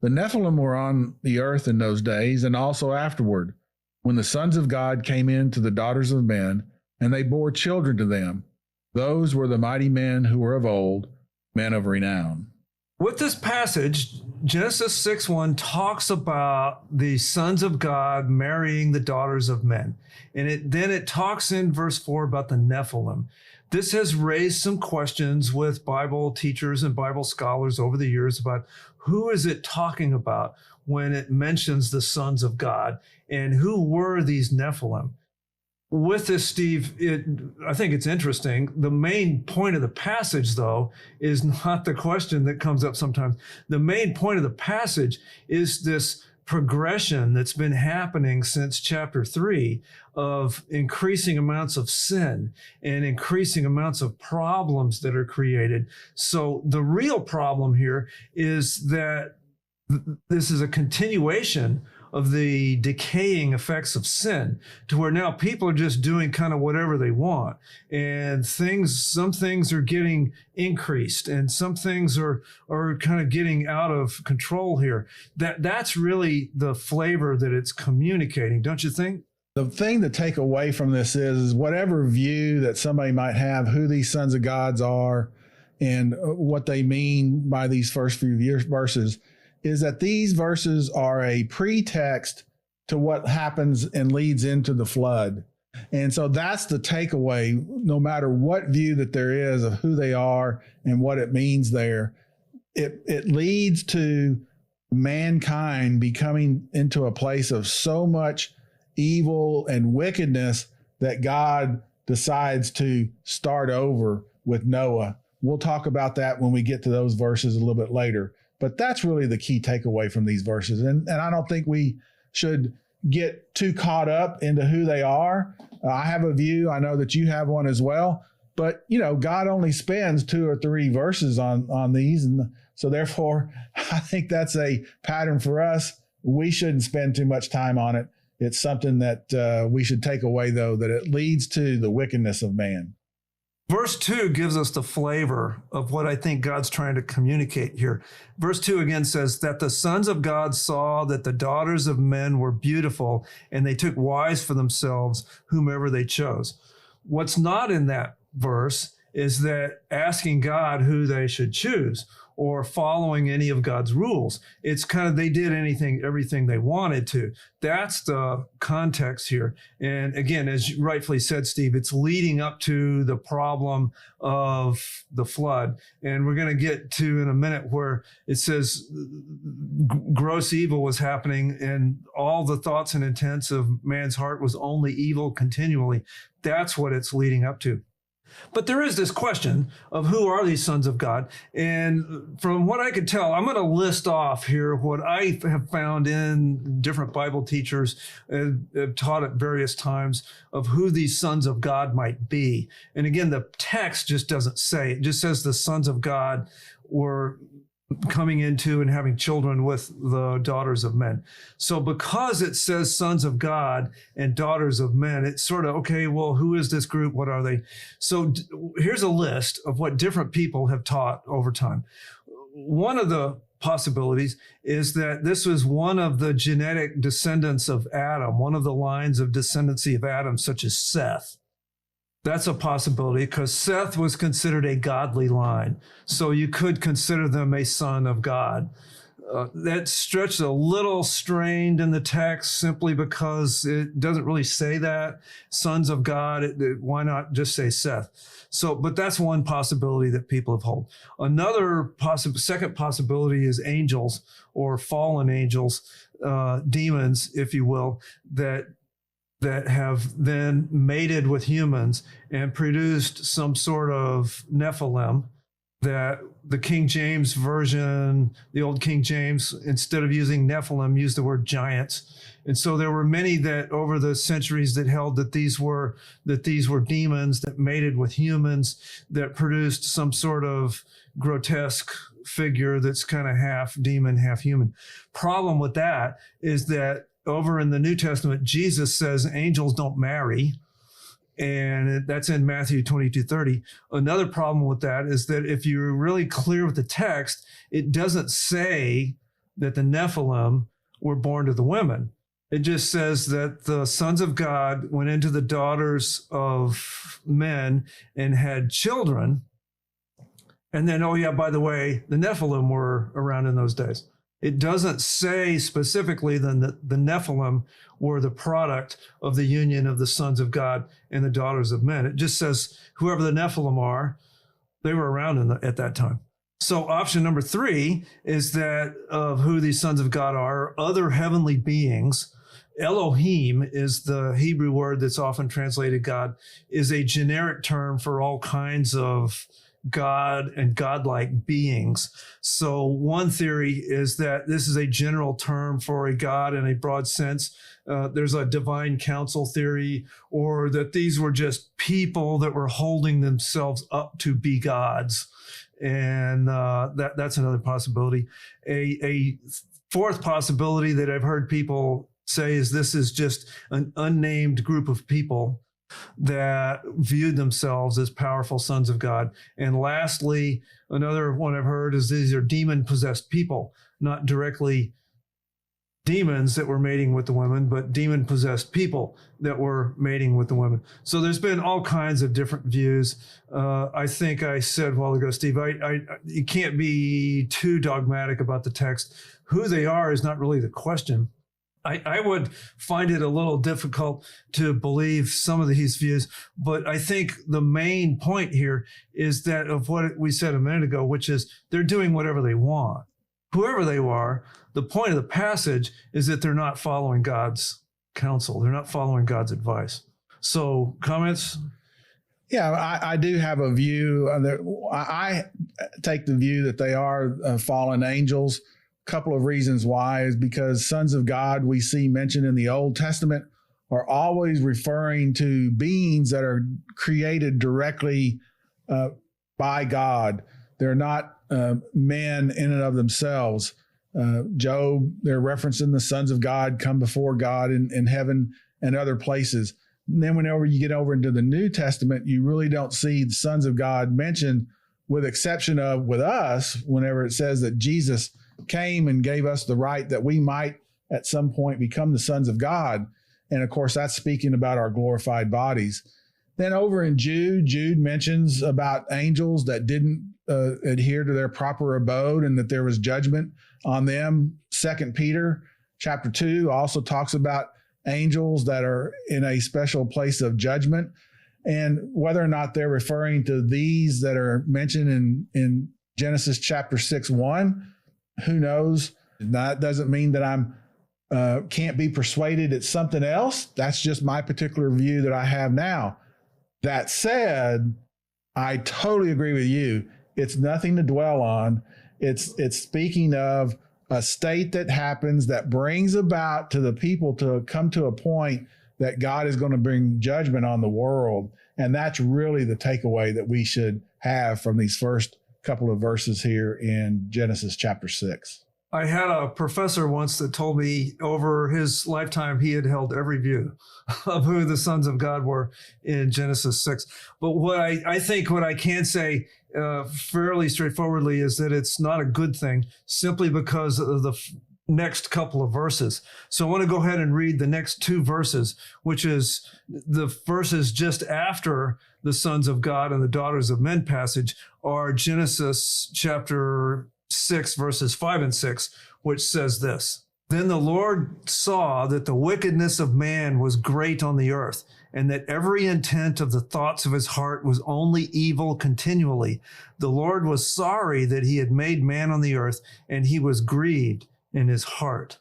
The Nephilim were on the earth in those days and also afterward, when the sons of God came in to the daughters of men, and they bore children to them. Those were the mighty men who were of old, men of renown. With this passage, Genesis 6:1 talks about the sons of God marrying the daughters of men. And then it talks in verse 4 about the Nephilim. This has raised some questions with Bible teachers and Bible scholars over the years about who is it talking about when it mentions the sons of God, and who were these Nephilim? With this, Steve, I think it's interesting. The main point of the passage, though, is not the question that comes up sometimes. The main point of the passage is this progression that's been happening since chapter 3 of increasing amounts of sin and increasing amounts of problems that are created. So the real problem here is that this is a continuation of the decaying effects of sin, to where now people are just doing kind of whatever they want, and some things are getting increased and some things are kind of getting out of control here. That's really the flavor that it's communicating, don't you think? The thing to take away from this is whatever view that somebody might have who these sons of gods are and what they mean by these first few verses, is that these verses are a pretext to what happens and leads into the flood. And so that's the takeaway, no matter what view that there is of who they are and what it means there. It leads to mankind becoming into a place of so much evil and wickedness that God decides to start over with Noah. We'll talk about that when we get to those verses a little bit later. But that's really the key takeaway from these verses. And I don't think we should get too caught up into who they are. I have a view. I know that you have one as well. But, God only spends 2 or 3 verses on these. And so therefore, I think that's a pattern for us. We shouldn't spend too much time on it. It's something that we should take away, though, that it leads to the wickedness of man. Verse 2 gives us the flavor of what I think God's trying to communicate here. Verse 2 again says that the sons of God saw that the daughters of men were beautiful, and they took wives for themselves, whomever they chose. What's not in that verse is that asking God who they should choose or following any of God's rules. It's kind of they did everything they wanted to. That's the context here. And again, as you rightfully said, Steve, it's leading up to the problem of the flood. And we're going to get to in a minute where it says gross evil was happening and all the thoughts and intents of man's heart was only evil continually. That's what it's leading up to. But there is this question of who are these sons of God? And from what I could tell, I'm going to list off here what I have found in different Bible teachers have taught at various times of who these sons of God might be. And again, the text just doesn't say. It just says the sons of God were coming into and having children with the daughters of men. So because it says sons of God and daughters of men, it's sort of, okay, well, who is this group? What are they? So here's a list of what different people have taught over time. One of the possibilities is that this was one of the genetic descendants of Adam, one of the lines of descendancy of Adam, such as Seth. That's a possibility because Seth was considered a godly line. So you could consider them a son of God. That stretched a little strained in the text simply because it doesn't really say that. Sons of God, why not just say Seth? So, but that's one possibility that people have held. Another second possibility is angels or fallen angels, demons, if you will, that have then mated with humans and produced some sort of Nephilim that the King James version, the old King James, instead of using Nephilim, used the word giants. And so there were many that over the centuries that held that these were demons that mated with humans that produced some sort of grotesque figure that's kind of half demon, half human. Problem with that is that over in the New Testament, Jesus says angels don't marry, and that's in Matthew 22:30. Another problem with that is that if you're really clear with the text, it doesn't say that the Nephilim were born to the women. It just says that the sons of God went into the daughters of men and had children. And then, oh yeah, by the way, the Nephilim were around in those days. It doesn't say specifically that the Nephilim were the product of the union of the sons of God and the daughters of men. It just says whoever the Nephilim are, they were around at that time. So option number 3 is that of who these sons of God are, other heavenly beings. Elohim is the Hebrew word that's often translated God, is a generic term for all kinds of God and godlike beings. So one theory is that this is a general term for a God in a broad sense. There's a divine council theory, or that these were just people that were holding themselves up to be gods. And that's another possibility. A fourth possibility that I've heard people say is this is just an unnamed group of people that viewed themselves as powerful sons of God. And lastly, another one I've heard is these are demon-possessed people, not directly demons that were mating with the women, but demon-possessed people that were mating with the women. So there's been all kinds of different views. I think I said a while ago, Steve, you can't be too dogmatic about the text. Who they are is not really the question. I would find it a little difficult to believe some of these views, but I think the main point here is that of what we said a minute ago, which is they're doing whatever they want. Whoever they are, the point of the passage is that they're not following God's counsel. They're not following God's advice. So comments? Yeah, I do have a view. I take the view that they are fallen angels. Couple of reasons why is because sons of God we see mentioned in the Old Testament are always referring to beings that are created directly by God. They're not men in and of themselves. Job, they're referencing the sons of God come before God in heaven and other places. And then whenever you get over into the New Testament, you really don't see the sons of God mentioned, with exception of with us, whenever it says that Jesus came and gave us the right that we might at some point become the sons of God. And of course, that's speaking about our glorified bodies. Then over in Jude mentions about angels that didn't adhere to their proper abode and that there was judgment on them. 2 Peter chapter 2 also talks about angels that are in a special place of judgment. And whether or not they're referring to these that are mentioned in Genesis chapter 6:1, who knows? That doesn't mean that I'm can't be persuaded it's something else. That's just my particular view that I have now. That said, I totally agree with you. It's nothing to dwell on. It's speaking of a state that happens that brings about to the people to come to a point that God is going to bring judgment on the world. And that's really the takeaway that we should have from these first couple of verses here in Genesis chapter 6. I had a professor once that told me over his lifetime he had held every view of who the sons of God were in Genesis 6. But what I think what I can say fairly straightforwardly is that it's not a good thing simply because of the next couple of verses. So I want to go ahead and read the next 2 verses, which is the verses just after the sons of God and the daughters of men passage are Genesis chapter 6, verses 5 and 6, which says this: Then the Lord saw that the wickedness of man was great on the earth, and that every intent of the thoughts of his heart was only evil continually. The Lord was sorry that he had made man on the earth, and he was grieved in his heart.